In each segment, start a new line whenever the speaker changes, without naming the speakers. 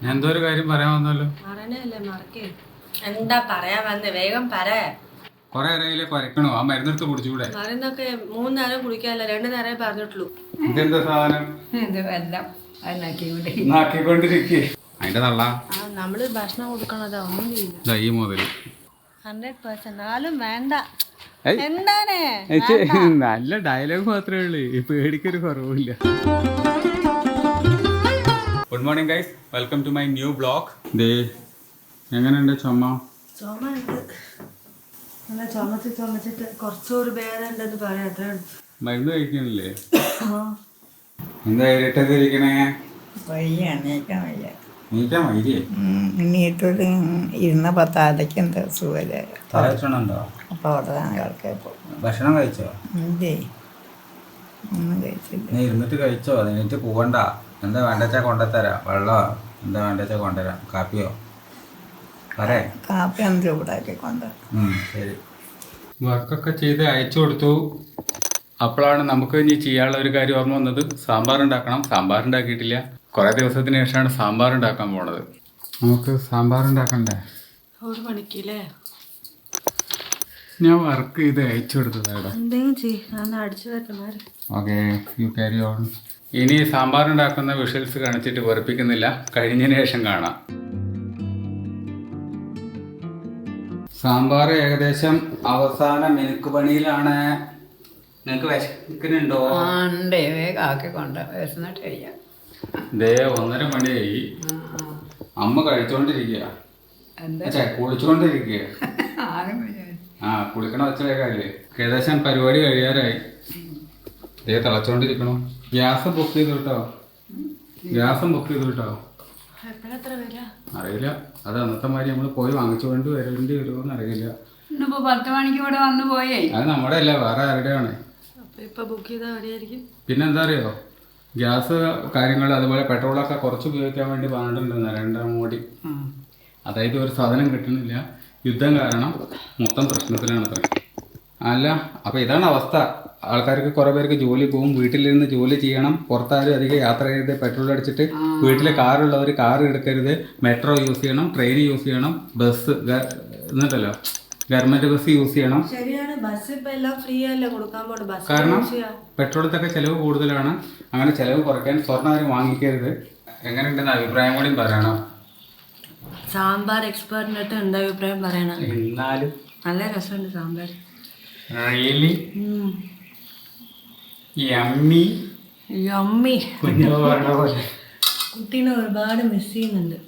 ഞാൻ എന്തോ ഒരു കാര്യം പറയാൻ വന്നല്ലോ.
എന്താ പറയാൻ വന്ന് വേഗം പറ.
കൊറേ നേരയിലെ കുരക്കണോ? ആ മരുന്നെടുത്ത് കുടിച്ചുകൂടെ?
മരുന്നൊക്കെ 3 നേരം കുടിക്കാല്ല, 2 നേരമേ പറഞ്ഞിട്ടുള്ളൂ.
ഇതെന്താ സാധനം? നാക്കിക്കൊണ്ടിരിക്കേ അതിന്റെ തള്ള.
നമ്മള് ഭക്ഷണം കൊടുക്കണതാ, ഒന്നും ചെയ്യില്ല.
ഈ മുതല്
100%. നാലും വേണ്ട. എന്താണ്
നല്ല ഡയലോഗ് മാത്രമേ ഉള്ളൂ, പേടിക്കൊരു കുറവില്ല. Good morning guys, welcome to my new blog. ദേ എങ്ങനെയുണ്ട് ചുമ?
ചുമ ഉണ്ട്, നല്ല ചുമച്ചിട്ട് കുറച്ചൊരു ഭേദം ഉണ്ടെന്ന് പറയാം, അത്രേ ഉള്ളൂ.
മരുന്ന് കഴിക്കണില്ലേ? എന്താ ഇരട്ടത് ഇരിക്കണേ? നീക്കാൻ വൈകിയേ?
നീട്ടൊരു ഇരുന്ന പത്താഴത്തേക്ക് എന്താ സുഖമില്ല.
തലച്ചുണ്ടോ?
അപ്പോൾ അവിടെ ആൾക്കാർ
ഭക്ഷണം കഴിച്ചോ?
ഇല്ലേ, ഒന്നും കഴിച്ചില്ല.
നീ ഇരുന്നിട്ട് കഴിച്ചോ? എന്നിട്ട് പോവണ്ട. എന്താ വേണ്ടച്ചാ കൊണ്ടുതരാം, വെള്ളമോ എന്താ വേണ്ടച്ചാ കൊണ്ടുവരാം, കാപ്പിയോ പറേ.
കാപ്പി ഒന്ന് ചൂടാക്കി കൊണ്ട്.
ശരി. വർക്കൊക്കെ ചെയ്ത് അയച്ചു കൊടുത്തു. അപ്പോഴാണ് നമുക്ക് ഇനി ചെയ്യാനുള്ള ഒരു കാര്യം ഓർമ്മ വന്നത്. സാമ്പാർ ഉണ്ടാക്കണം. സാമ്പാർ ഉണ്ടാക്കിയിട്ടില്ല. കുറേ ദിവസത്തിന് ശേഷമാണ് സാമ്പാർ ഉണ്ടാക്കാൻ പോണത്. നമുക്ക് സാമ്പാർ ഉണ്ടാക്കണ്ടേ?
1 മണിക്കല്ലേ?
ഞാൻ വർക്ക് ചെയ്ത് അയച്ചു കൊടുത്തതാണ്.
എന്തെങ്കിലും ചെയ്യും, അടിച്ചു വരട്ടെ.
Okay, you carry on. ഇനി സാമ്പാർ ഉണ്ടാക്കുന്ന വിഷ്വൽസ് കാണിച്ചിട്ട് വെറുപ്പിക്കുന്നില്ല, കഴിഞ്ഞതിന് ശേഷം കാണാം. സാമ്പാർ ഏകദേശം അവസാന മിനുക്ക് പണിയിലാണ്. നിങ്ങക്ക് വിശക്കുന്നുണ്ടോ?
ആക്കിക്കൊണ്ട് വിശന്നിട്ട് കഴിയാം.
ദേ 1:30 മണിയായി. അമ്മ കഴിച്ചോണ്ടിരിക്കുക, കുളിച്ചോണ്ടിരിക്കുക. കുളിക്കണ വെച്ച വേഗല്ലേ. ഏകദേശം പരിപാടി കഴിയാറായി. ദേ തിളച്ചോണ്ടിരിക്കണു. ഗ്യാസ് ബുക്ക് ചെയ്തു കേട്ടോ, അറിയില്ല. അത് അന്നത്തെ മാതിരി നമ്മൾ പോയി വാങ്ങിച്ചുകൊണ്ട് വരേണ്ടി വരുമോന്ന് അറിയില്ല.
10 മണിക്ക് ഇവിടെ വന്നു പോയേ.
അത് നമ്മുടെ അല്ല, വേറെ ആരുടെയാണ്. പിന്നെ എന്താ അറിയോ, ഗ്യാസ് കാര്യങ്ങൾ അതുപോലെ പെട്രോളൊക്കെ കുറച്ച് ഉപയോഗിക്കാൻ വേണ്ടി പറഞ്ഞിട്ടുണ്ട് നരേന്ദ്രമോദി. അതായത് ഒരു സാധനം കിട്ടുന്നില്ല, യുദ്ധം കാരണം മൊത്തം പ്രശ്നത്തിലാണ് അത്ര. അല്ല, അപ്പോൾ ഇതാണ് അവസ്ഥ. ആൾക്കാർക്ക് കുറേ പേർക്ക് ജോലി പോകും, വീട്ടിലിരുന്ന് ജോലി ചെയ്യണം, പുറത്താരും അധികം യാത്ര ചെയ്ത് പെട്രോൾ അടിച്ചിട്ട്. വീട്ടിൽ കാറുള്ളവർ കാർ എടുക്കരുത്, മെട്രോ യൂസ് ചെയ്യണം, ട്രെയിൻ യൂസ് ചെയ്യണം, ബസ് എന്നിട്ടല്ലോ ഗവൺമെന്റ് ബസ് യൂസ് ചെയ്യണം.
ശരിയാണ്, ബസ് ഇപ്പൊ എല്ലാം ഫ്രീ അല്ലേ കൊടുക്കാൻ പോണത്. ബസ്
കാരണം പെട്രോളിനൊക്കെ ചിലവ് കൂടുതലാണ്. അങ്ങനെ ചിലവ് കുറയ്ക്കാൻ സ്വർണ്ണം ആരും വാങ്ങിക്കരുത്. എങ്ങനെയുണ്ടെന്ന് അഭിപ്രായം കൂടി പറയണം.
സാമ്പാർ എക്സ്പെർട്ടിന്റെ അടുത്ത് എന്താ അഭിപ്രായം പറയണം?
എന്നാലും
നല്ല രസമുണ്ട് സാമ്പാർ.
Really yummy.
കുട്ടീനെ ഒരുപാട് മിസ് ചെയ്യുന്നുണ്ട്.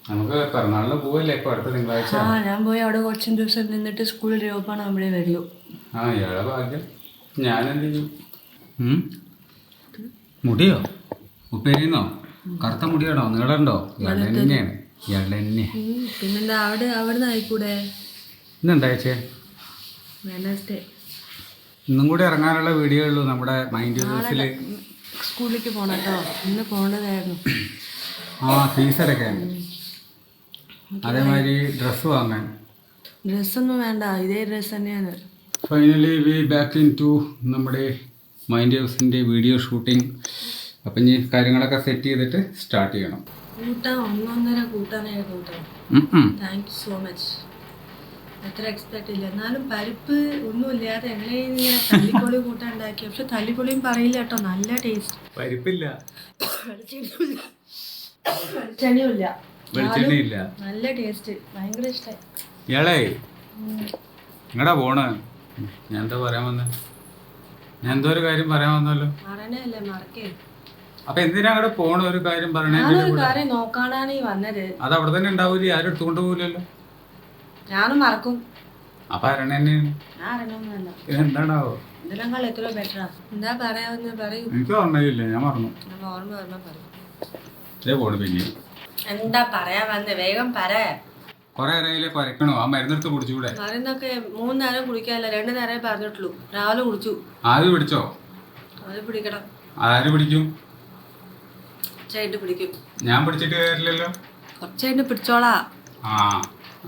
നമുക്ക് പിറന്നാളിന് പോവല്ലേ ഇപ്പൊ അടുത്ത തിങ്കളാഴ്ച?
ഞാൻ പോയി അവിടെ കുറച്ച് ദിവസം നിന്നിട്ട് സ്കൂളിൽ ഡ്രോപ്പാണ് അവിടെ വരുള്ളൂ.
ഇയാളെ ഭാഗ്യം. ഞാനെന്ത് ചെയ്യും? മുടിയോ ഉപ്പേരിന്നോ? കറുത്ത മുടിയാണോ? നീളണ്ടോ? ഇയാളെന്നെയാണ്, ഇയാളെന്നെ.
പിന്നെന്താ, അവിടെ ആയിക്കൂടെ?
ഇന്നെന്താഴ്ചേ?
വെനസ്ഡേ.
ഇന്നും കൂടി ഇറങ്ങാനുള്ള വീഡിയോ ഉള്ളൂ നമ്മുടെ മൈൻഡ് ന്യൂസില്.
സ്കൂളിലേക്ക് പോണം കേട്ടോ, ഇന്ന് പോകേണ്ടതായിരുന്നു.
ഫീസ് അടയ്ക്കാൻ, അതേമാതിരി ഡ്രസ്സ് വാങ്ങാൻ.
ഡ്രസ്സൊന്നും വേണ്ട, ഇതേ ഡ്രസ്സ് തന്നെയാണ്.
Finally we back in to നമ്മുടെ മൈൻഡ് ഹൗസിൻ്റെ വീഡിയോ ഷൂട്ടിംഗ്. അപ്പം ഇനി കാര്യങ്ങളൊക്കെ സെറ്റ് ചെയ്തിട്ട് സ്റ്റാർട്ട് ചെയ്യണം.
കൂട്ടാൻ 1.5 കൂട്ടാനായിരുന്നു കേട്ടോ. Thank you so much. അത്ര എക്സ്പെക്ട് ഇല്ല, എന്നാലും പരിപ്പ് ഒന്നും ഇല്ലാതെ എങ്ങനെയാണ് തല്ലിപ്പൊളി കൂട്ടാൻ ഉണ്ടാക്കി. പക്ഷെ തല്ലിപ്പൊളിയും പറയില്ല കേട്ടോ, നല്ല ടേസ്റ്റ്.
പരിപ്പില്ല,
വെളിച്ചെണ്ണയില്ല, നല്ല ടേസ്റ്റ്, ഭയങ്കര ഇഷ്ടമായി.
ഇയാളേ എങ്ങടാ പോണ്? ഞാൻ എന്താ പറയാൻ വന്നേ? ഞാൻ എന്തോ ഒരു കാര്യം പറയാൻ വന്നല്ലോ.
പറയണല്ലേ, മറക്കേ.
അപ്പൊ എന്തിനാ അങ്ങോട്ട് പോണ? ഒരു കാര്യം പറയണേ.
കാര്യം നോക്കാനാണ് ഈ വന്നത്.
അത് അവിടെ തന്നെ ഉണ്ടാവൂലേ, ആരും എടുത്തുകൊണ്ട് പോകില്ലല്ലോ.
ഞാനും മറക്കും.
അപ്പൊ അരണ തന്നെയാണ്.
ഞാൻ അറിയണമെന്നല്ല,
ഇതെന്താണാവോ?
ഇതിനേക്കാൾ എത്രയോ ബെറ്ററാ. എന്താ പറയാന്ന് പറയൂ.
എനിക്ക് ഓർമ്മയില്ല, ഞാൻ മറന്നു.
ഓർമ്മ പറയും.
പോണ് പിന്നെ
എന്താ പറയാൻ വന്ന് വേഗം പറ.
കൊറേ നേരയിലെ കുരക്കണോ? ആ മരുന്നെടുത്ത് കുടിച്ചുകൂടെ?
മരുന്നൊക്കെ 3 നേരം കുടിക്കാല്ല, 2 നേരമേ പറഞ്ഞിട്ടുള്ളൂ. രാവിലെ കുടിച്ചു.
ആര് പിടിച്ചോ?
അത് പിടിക്കണം.
ആര് പിടിക്കും?
കുറച്ചായിട്ട് പിടിക്കും.
ഞാൻ പിടിച്ചിട്ട് കയറില്ലല്ലോ.
കുറച്ചായിട്ട് പിടിച്ചോളാ.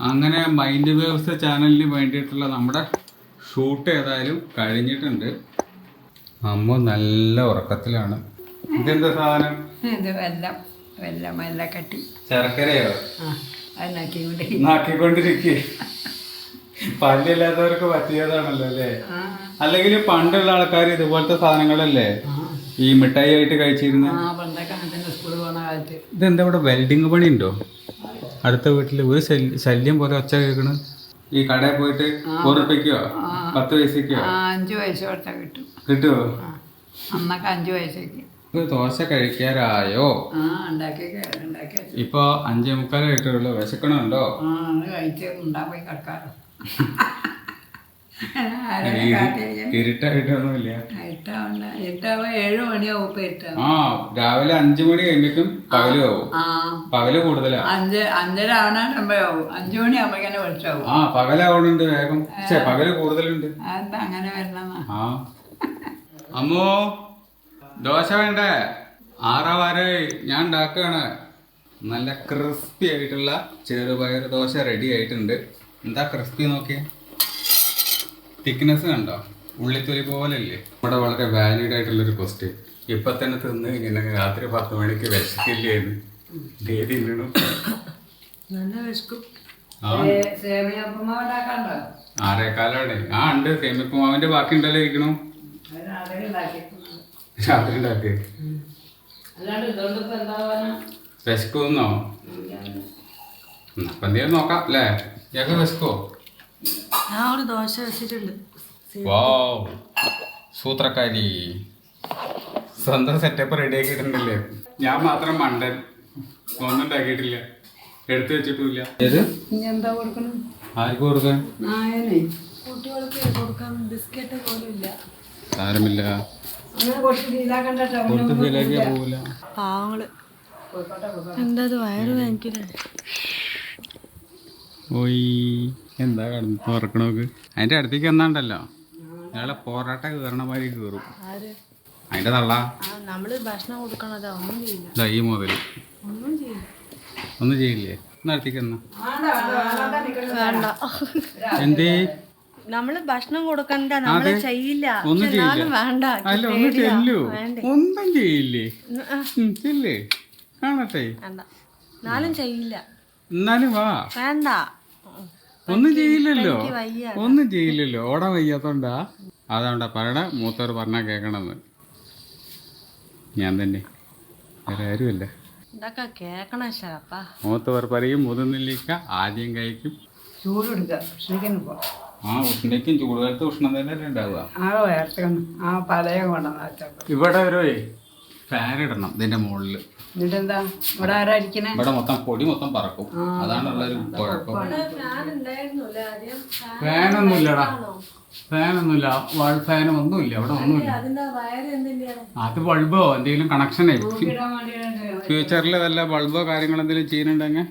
അങ്ങനെ മൈൻഡ് വേവ്സ് ചാനലിന് വേണ്ടിയിട്ടുള്ള നമ്മുടെ ഷൂട്ട് ഏതായാലും കഴിഞ്ഞിട്ടുണ്ട്. അമ്മ നല്ല ഉറക്കത്തിലാണ്. ഇതെന്താ സാധനം?
മെല്ലെ മെല്ലെ കട്ടി
ശർക്കരയോ
ആ അത് നക്കിക്കൊണ്ട്
നാക്കിക്കൊണ്ടിരിക്കേ പല്ലില്ലാത്തവർക്ക് പറ്റിയതാണല്ലോ അല്ലേ? അല്ലെങ്കിൽ പണ്ടുള്ള ആൾക്കാർ ഇതുപോലത്തെ സാധനങ്ങളല്ലേ ഈ മിഠായി ആയിട്ട് കഴിച്ചിരുന്നത്?
ആ പണ്ടൊക്കെ അങ്ങനെ തന്നെ സ്കൂളിൽ പോകുന്ന കാലത്ത്.
ഇതെന്താ ഇവിടെ വെൽഡിങ് പണി ഉണ്ടോ അടുത്ത വീട്ടില്? ഒരു ശല്യം പോലെ ഒച്ച കേൾക്കണ്. ഈ കടയിൽ പോയിട്ട് ഉറപ്പിക്കോ 10 പൈസക്കോ?
5 പൈസ കൊടുത്താൽ കിട്ടും.
കിട്ടുമോ?
അന്നൊക്കെ 5 പൈസക്ക്.
ദോശ കഴിക്കാറായോ?
ആ ഉണ്ടാക്കി.
ഇപ്പൊ 5:45 ആയിട്ടുള്ളൂ. വിശക്കണുണ്ടോ?
ആ അത് കഴിച്ച് ഉണ്ടാക്കി കിടക്കാറോ.
ഇരുട്ടായിട്ടൊന്നുമില്ല.
ഇരുട്ടാവുമ്പോ 7 മണിയാവും ഇപ്പൊ ഇരുട്ടാവും.
ആ രാവിലെ 5 മണി കഴിയുമ്പോഴേക്കും പകലും ആവും.
ആ
പകല് കൂടുതലാ.
5:30 ആവണാകുമ്പോഴാവും. 5 മണിയാവുമ്പോഴേക്കാണ് വെളിച്ചാവും.
ആ പകലാവണുണ്ട് വേഗം. പകല് കൂടുതലുണ്ട്.
അതെന്താ അങ്ങനെ വരണമെന്നാ?
ആ അമ്മോ ദോശ വേണ്ടേ? 6 വരെ ഞാൻ ഉണ്ടാക്കുകയാണ്. നല്ല ക്രിസ്പി ആയിട്ടുള്ള ചെറുപയർ ദോശ റെഡി ആയിട്ടുണ്ട്. എന്താ ക്രിസ്പി നോക്കിയേ, തിക്നെസ് കണ്ടോ? ഉള്ളിത്തൊലി പോലെയല്ലേ? ഇവിടെ വളരെ വാലിഡ് ആയിട്ടുള്ളൊരു ക്വസ്റ്റ്യൻ. ഇപ്പൊ തന്നെ തിന്ന് കഴിഞ്ഞാൽ രാത്രി 10 മണിക്ക് വിശക്കില്ലേന്ന് തിന്നണം.
നല്ല വിശക്കും.
സേമിയപ്പുമാ ഉണ്ടാക്കാണ്ടോ?
6:15 ആ ഉണ്ട്. സേമിയപ്പുമാവിന്റെ ബാക്കി ഉണ്ടല്ലോ ഇരിക്കണു. രാത്രി ഉണ്ടാക്കി
അല്ലാണ്ട് ഇതുകൊണ്ട് ഇപ്പൊ എന്താ പറയാ?
വിശക്കുന്നോ? അപ്പൊ എന്തെങ്കിലും നോക്കാം അല്ലേ? ഞങ്ങൾക്ക് വിശക്കോ?
ഞാൻ ഒരു ദോശ വെച്ചിട്ടുണ്ട്.
വാവ് സൂത്രക്കാരി സ്വന്തം സെറ്റപ്പ് റെഡി ആക്കിയിട്ടുണ്ടല്ലേ? ഞാൻ മാത്രം മണ്ടൻ, ഒന്നും ഉണ്ടാക്കിയിട്ടില്ല, എടുത്തു വെച്ചിട്ടില്ല. ഏത്
ഇനി എന്താ കൊടുക്കണം?
ആർക്ക് കൊടുക്കാൻ?
നായനെ
കുട്ടികൾക്ക് കൊടുക്കാൻ ബിസ്ക്കറ്റ് പോലും ഇല്ല.
സാരമില്ല,
അങ്ങനെ കൊടുത്തിട്ട് ഇതാക്കണ്ട.
കൊടുത്ത് വിലക്കേ പോവില്ല.
പാവങ്ങള്. എന്താ വയറ് വേദനിക്കില്ല.
ഓയ് എന്താ കടന്ന് തുറക്കണോക്ക്? അതിന്റെ അടുത്തേക്ക് എന്നാണ്ടല്ലോ ഞങ്ങളെ പോരാട്ട കയറണ മാതിരി കയറും.
ആര്?
അതിന്റെ തള്ള
നമ്മള് ഭക്ഷണം കൊടുക്കണതാ. ഒന്നും ചെയ്യില്ല.
ഇതാ ഈ മുതല്
ഒന്നും ചെയ്യില്ല.
ഒന്നും ചെയ്യില്ലേ? ഒന്ന് അടുത്തേക്ക് എന്നാ.
വേണ്ട.
എന്തേ?
നമ്മള് ഭക്ഷണം കൊടുക്കണ്ട, നമ്മള് ചെയ്യില്ല.
ഒന്നും
പക്ഷെ
ചെയ്യില്ല.
എന്നാലും വേണ്ട.
അല്ല ഒന്നും ചെല്ലു.
വേണ്ടേ?
ഒന്നും ചെയ്യില്ലേ? ചെല്ലേ കാണട്ടെ.
വേണ്ട. എന്നാലും ചെയ്യില്ല.
എന്നാലും വാ.
വേണ്ട.
ഒന്നും ചെയ്യില്ലല്ലോ.
എനിക്ക് വയ്യ.
ഒന്നും ചെയ്യില്ലല്ലോ. ഓടാൻ വയ്യാത്തോണ്ടാ. അതാണ്ടാ പറയണ മൂത്തവർ പറഞ്ഞാ കേക്കണമെന്ന്. ഞാൻ തന്നെ, വേറെ ആരുമല്ല.
ഇതൊക്കെ കേക്കണ ശരപ്പാ.
മൂത്തവർ പറയും മുതിർന്നില്ലിക്ക ആദ്യം കഴിക്കും.
ചൂട് എടുക്കുക. ഉഷ്ണിക്കുന്നു പോ.
ആ ഉഷ്ണയ്ക്കും ചൂടുകാലത്ത് ഉഷ്ണം തന്നെ ഉണ്ടാവുക.
ആ വേർത്തക്കണം. ആ പലയും കൊണ്ടുവന്ന് വെച്ചോ.
ഇവിടെ ഒരു ഫാൻ ഇടണം ഇതിന്റെ മുകളില്.
എന്നിട്ടെന്താ ഇവിടെ ആരാ ഇരിക്കണേ?
ഇവിടെ മൊത്തം പൊടി മൊത്തം പറക്കും. അതാണുള്ളൊരു കുഴപ്പം.
ഫാൻ ഉണ്ടായിരുന്നല്ലേ ആദ്യം?
ഫാനൊന്നുമില്ലടാ, ഫാനൊന്നുമില്ല. വാൾ ഫാനും ഒന്നുമില്ല ഇവിടെ, ഒന്നുമില്ല.
അതിന്റെ വയറ് എന്തിന്റെ?
അത് ബൾബോ എന്തെങ്കിലും കണക്ഷനേ
ഇടാൻ വേണ്ടിയിട്ട്
ഫ്യൂച്ചറിൽ വല്ല ബൾബോ കാര്യങ്ങൾ എന്തെങ്കിലും ചെയ്യുന്നുണ്ടെങ്കിൽ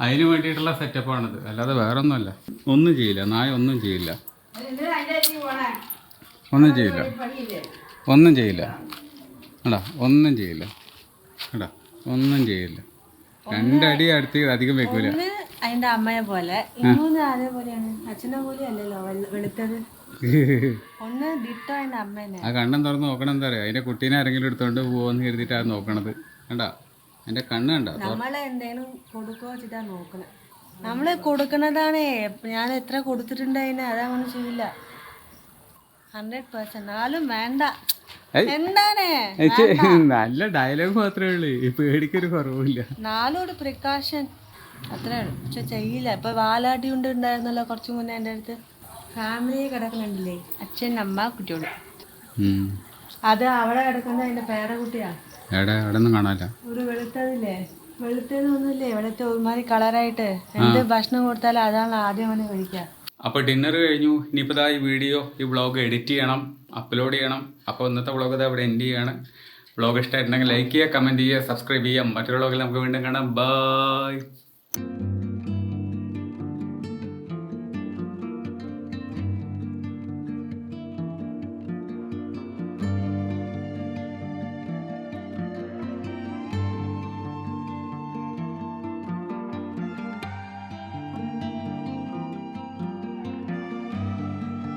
അതിന് വേണ്ടിയിട്ടുള്ള സെറ്റപ്പാണിത്. അല്ലാതെ വേറെ ഒന്നുമല്ല. ഒന്നും ചെയ്യില്ല, നായ ഒന്നും ചെയ്യില്ല. ഒന്നും ചെയ്യില്ല, ഒന്നും ചെയ്യില്ല. എടാ ഒന്നും ചെയ്യില്ല, എടാ ഒന്നും ചെയ്യില്ല. 2 അടി അടുത്ത് അധികം വെക്കൂല.
ഒന്ന് അതിന്റെ അമ്മയെ പോലെ, ഇന്നൊന്ന് അതേപോലെയാണ്. അച്ഛനെ പോലെ അല്ലല്ലോ വെളുത്തത്. ഒന്ന് ദിട്ടോ അതിന്റെ അമ്മേനെ.
ആ കണ്ണും തുറന്ന് നോക്കണം. എന്താ പറയുക, അതിന്റെ കുട്ടീനെ ആരെങ്കിലും എടുത്തോണ്ട് പോവെന്ന് കരുതിയിട്ടാണ് നോക്കണത്. കണ്ടാ അതിന്റെ കണ്ണ് കണ്ട.
നമ്മളെ എന്തെങ്കിലും കൊടുക്കോ വെച്ചിട്ടാ നോക്കണേ. നമ്മള് കൊടുക്കണതാണേ. ഞാൻ എത്ര കൊടുത്തിട്ടുണ്ട് അതിന്, അതങ്ങനെ ചെയ്യില്ല. 100%. എന്നാലും വേണ്ട. എന്താണ്
നല്ല ഡയലോഗ് മാത്രമേ ഉള്ളൂ, പേടിക്കൊരു കുറവില്ല.
നാലോട് പ്രിക്കോഷൻ അത്രേ ഉള്ളൂ. പക്ഷെ ചെയ്യില്ല. ഇപ്പൊ വാലാട്ടി കൊണ്ട് ഉണ്ടായിരുന്നല്ലോ കുറച്ചു മുന്നേ എൻ്റെ അടുത്ത്. ഫാമിലി കിടക്കുന്നുണ്ടല്ലേ, അച്ഛൻ അമ്മ കുട്ടിയോട്. അത് അവിടെ കിടക്കുന്ന അതിന്റെ പേരക്കുട്ടിയാ.
എവിടെ ഒന്നും കാണാല്ല.
ഒരു വെളുത്തതില്ലേ, വെളുത്തതൊന്നുമില്ലേ, വെളുത്ത ഒരുമാതിരി കളറായിട്ട്. എന്ത് ഭക്ഷണം കൊടുത്താലും അതാണ് ആദ്യം അവന് കഴിക്കുക.
അപ്പോൾ ഡിന്നർ കഴിഞ്ഞു. ഇനിയിപ്പോൾ ഈ വീഡിയോ, ഈ വ്ളോഗ് എഡിറ്റ് ചെയ്യണം, അപ്ലോഡ് ചെയ്യണം. അപ്പോൾ ഇന്നത്തെ വ്ളോഗ് ഇതാ ഇവിടെ എൻഡ് ചെയ്യാണ്. വ്ളോഗ് ഇഷ്ടമായിട്ടുണ്ടെങ്കിൽ ലൈക്ക് ചെയ്യുക, കമൻറ്റ് ചെയ്യുക, സബ്സ്ക്രൈബ് ചെയ്യാം. മറ്റൊരു വ്ളോഗിൽ നമുക്ക് വീണ്ടും കാണാം. ബൈ.